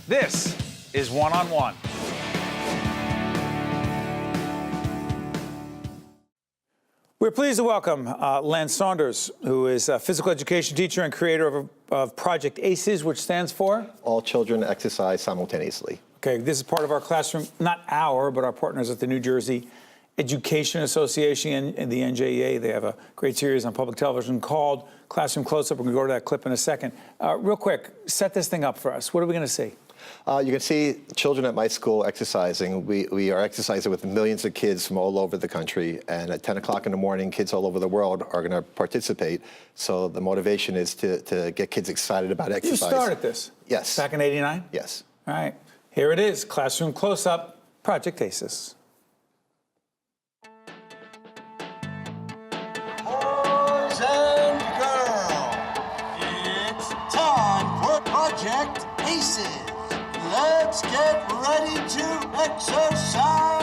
This is One on One. We're pleased to welcome Len Saunders, who is a physical education teacher and creator of Project ACES, which stands for? All children exercise simultaneously. Okay, this is part of our classroom, not our, but our partners at the New Jersey Education Association and the NJEA. They have a great series on public television called Classroom Close-Up. We're going to go to that clip in a second. Real quick, set this thing up for us. What are we going to see? You can see children at my school exercising. We are exercising with millions of kids from all over the country, and at 10 o'clock in the morning, kids all over the world are going to participate. So the motivation is to get kids excited about exercise. You started this? Yes. Back in '89? Yes. All right. Here it is, Classroom Close-Up, Project ACES. Boys and girls, it's time for Project ACES. Let's get ready to exercise!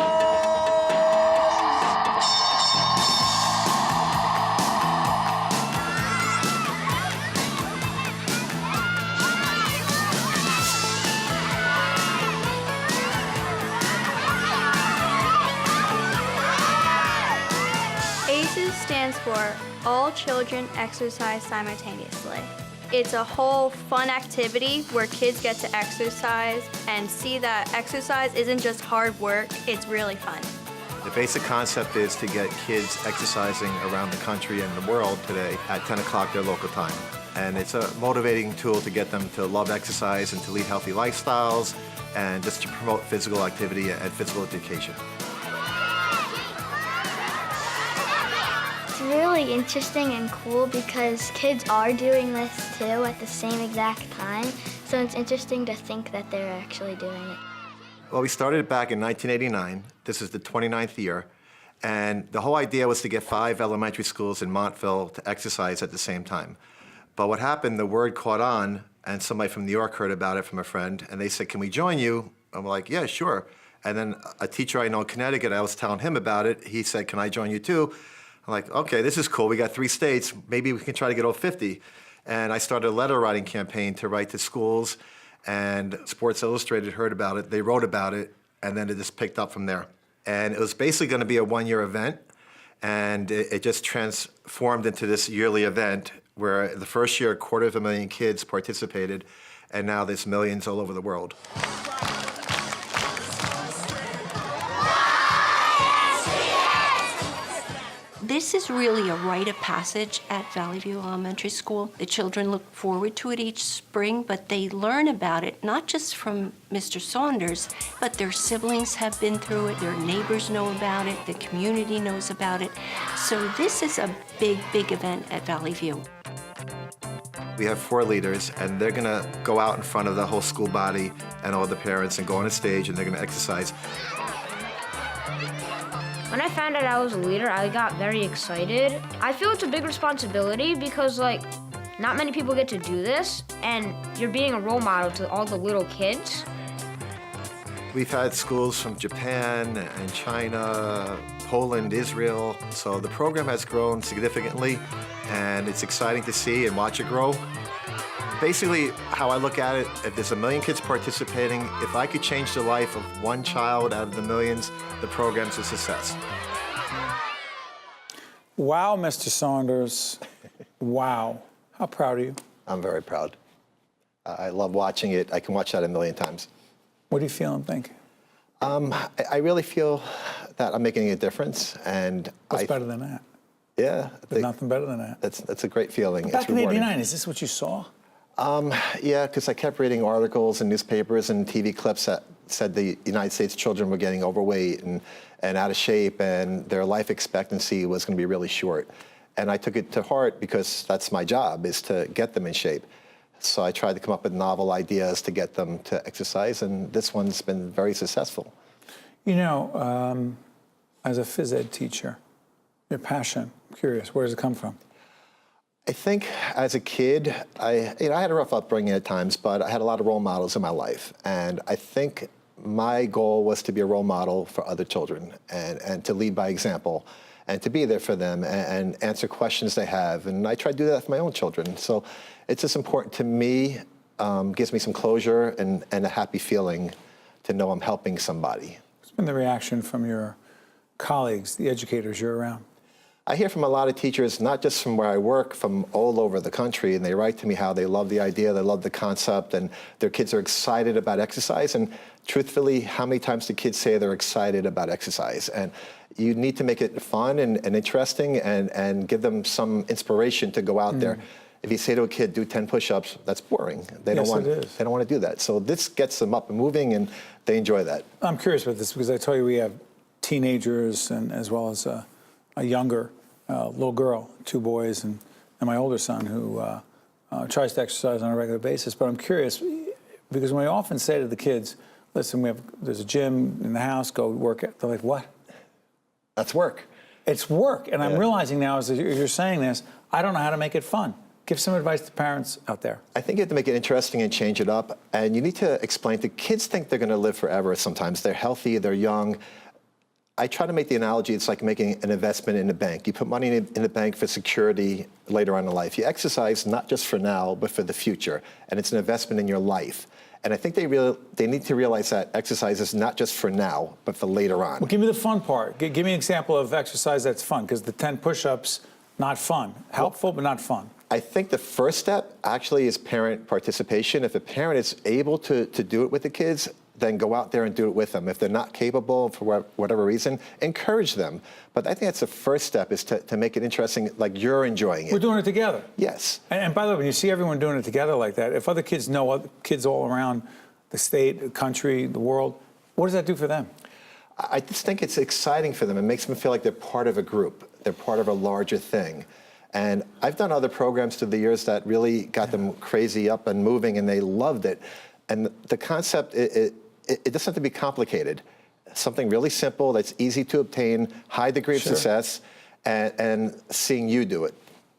ACES stands for All Children Exercise Simultaneously. It's a whole fun activity where kids get to exercise and see that exercise isn't just hard work, it's really fun. The basic concept is to get kids exercising around the country and the world today at 10 o'clock their local time. And it's a motivating tool to get them to love exercise and to lead healthy lifestyles and just to promote physical activity and physical education. It's really interesting and cool because kids are doing this too at the same exact time, so it's interesting to think that they're actually doing it. Well, we started it back in 1989. This is the 29th year, and the whole idea was to get 5 elementary schools in Montville to exercise at the same time. But what happened, the word caught on, and somebody from New York heard about it from a friend, and they said, "Can we join you?" I'm like, "Yeah, sure." And then a teacher I know in Connecticut, I was telling him about it. He said, "Can I join you too?" I'm like, okay, this is cool. We got 3 states. Maybe we can try to get all 50. And I started a letter writing campaign to write to schools, and Sports Illustrated heard about it. They wrote about it, and then it just picked up from there. And it was basically going to be a 1-year event, and it just transformed into this yearly event where the first year, 250,000 kids participated, and now there's millions all over the world. This is really a rite of passage at Valley View Elementary School. The children look forward to it each spring, but they learn about it not just from Mr. Saunders, but their siblings have been through it, their neighbors know about it, the community knows about it. So this is a big, big event at Valley View. We have 4 leaders, and they're gonna go out in front of the whole school body and all the parents and go on a stage, and they're gonna exercise. When I found out I was a leader, I got very excited. I feel it's a big responsibility because, like, not many people get to do this, and you're being a role model to all the little kids. We've had schools from Japan and China, Poland, Israel, so the program has grown significantly, and it's exciting to see and watch it grow. Basically, how I look at it, if there's 1 million kids participating, if I could change the life of 1 child out of the millions, the program's a success. Wow, Mr. Saunders. Wow. How proud are you? I'm very proud. I love watching it. I can watch that 1 million times. What do you feel and think? I really feel that I'm making a difference, and What's better than that? Yeah. There's nothing better than that. That's a great feeling. Back it's in rewarding. '89, is this what you saw? Yeah, because I kept reading articles and newspapers and TV clips that said the United States children were getting overweight and out of shape, and their life expectancy was going to be really short. And I took it to heart because that's my job, is to get them in shape. So I tried to come up with novel ideas to get them to exercise, and this one's been very successful. You know, as a phys ed teacher, your passion, I'm curious, where does it come from? I think as a kid, I had a rough upbringing at times, but I had a lot of role models in my life. And I think my goal was to be a role model for other children and to lead by example and to be there for them and answer questions they have. And I try to do that for my own children. So it's just important to me gives me some closure and a happy feeling to know I'm helping somebody. What's been the reaction from your colleagues, the educators you're around? I hear from a lot of teachers, not just from where I work, from all over the country, and they write to me how they love the idea, they love the concept, and their kids are excited about exercise. And truthfully, how many times do kids say they're excited about exercise? And you need to make it fun and interesting and give them some inspiration to go out there. If you say to a kid, do 10 push-ups, that's boring. They don't want to do that. So this gets them up and moving, and they enjoy that. I'm curious about this because I tell you we have teenagers and as well as a younger little girl, 2 boys, and my older son who tries to exercise on a regular basis. But I'm curious because we often say to the kids, listen, there's a gym in the house, go work out. They're like, what? That's work. It's work. And I'm realizing now as you're saying this, I don't know how to make it fun. Give some advice to parents out there. I think you have to make it interesting and change it up. And you need to explain to kids think they're going to live forever sometimes. They're healthy, they're young. I try to make the analogy, it's like making an investment in a bank. You put money in the bank for security later on in life. You exercise not just for now, but for the future. And it's an investment in your life. And I think they need to realize that exercise is not just for now, but for later on. Well, give me the fun part. Give me an example of exercise that's fun, because the 10 push-ups, not fun. Helpful, but not fun. I think the first step actually is parent participation. If a parent is able to do it with the kids, then go out there and do it with them. If they're not capable for whatever reason, encourage them. But I think that's the first step, is to make it interesting, like you're enjoying it. We're doing it together. Yes. And by the way, when you see everyone doing it together like that, if other kids know other kids all around the state, the country, the world, what does that do for them? I just think it's exciting for them. It makes them feel like they're part of a group. They're part of a larger thing. And I've done other programs through the years that really got them crazy up and moving, and they loved it. And the concept, it doesn't have to be complicated. Something really simple that's easy to obtain, high degree of success, and seeing you do it.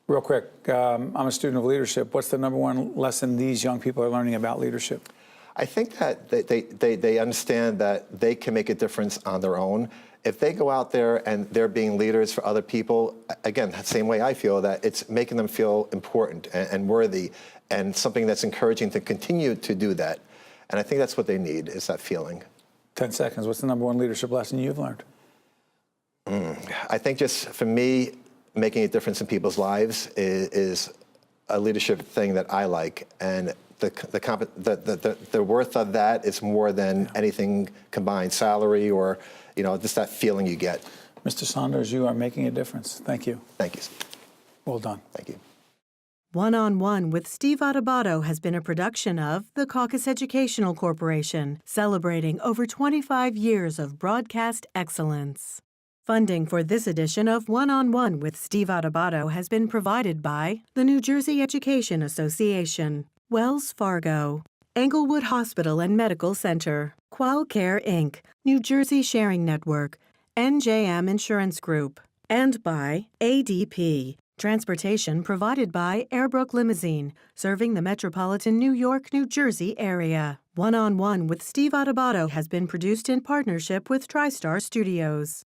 Real quick, I'm a student of leadership. What's the #1 lesson these young people are learning about leadership? I think that they understand that they can make a difference on their own. If they go out there and they're being leaders for other people, again, the same way I feel, that it's making them feel important and worthy, and something that's encouraging to continue to do that. And I think that's what they need, is that feeling. 10 seconds. What's the #1 leadership lesson you've learned? I think just for me, making a difference in people's lives is a leadership thing that I like. And the worth of that is more than anything combined, salary or just that feeling you get. Mr. Saunders, you are making a difference. Thank you. Thank you. Well done. Thank you. One-on-One with Steve Adubato has been a production of the Caucus Educational Corporation, celebrating over 25 years of broadcast excellence. Funding for this edition of One-on-One with Steve Adubato has been provided by the New Jersey Education Association, Wells Fargo, Englewood Hospital and Medical Center, QualCare Inc., New Jersey Sharing Network, NJM Insurance Group, and by ADP. Transportation provided by Airbrook Limousine, serving the metropolitan New York, New Jersey area. One-on-One with Steve Adubato has been produced in partnership with TriStar Studios.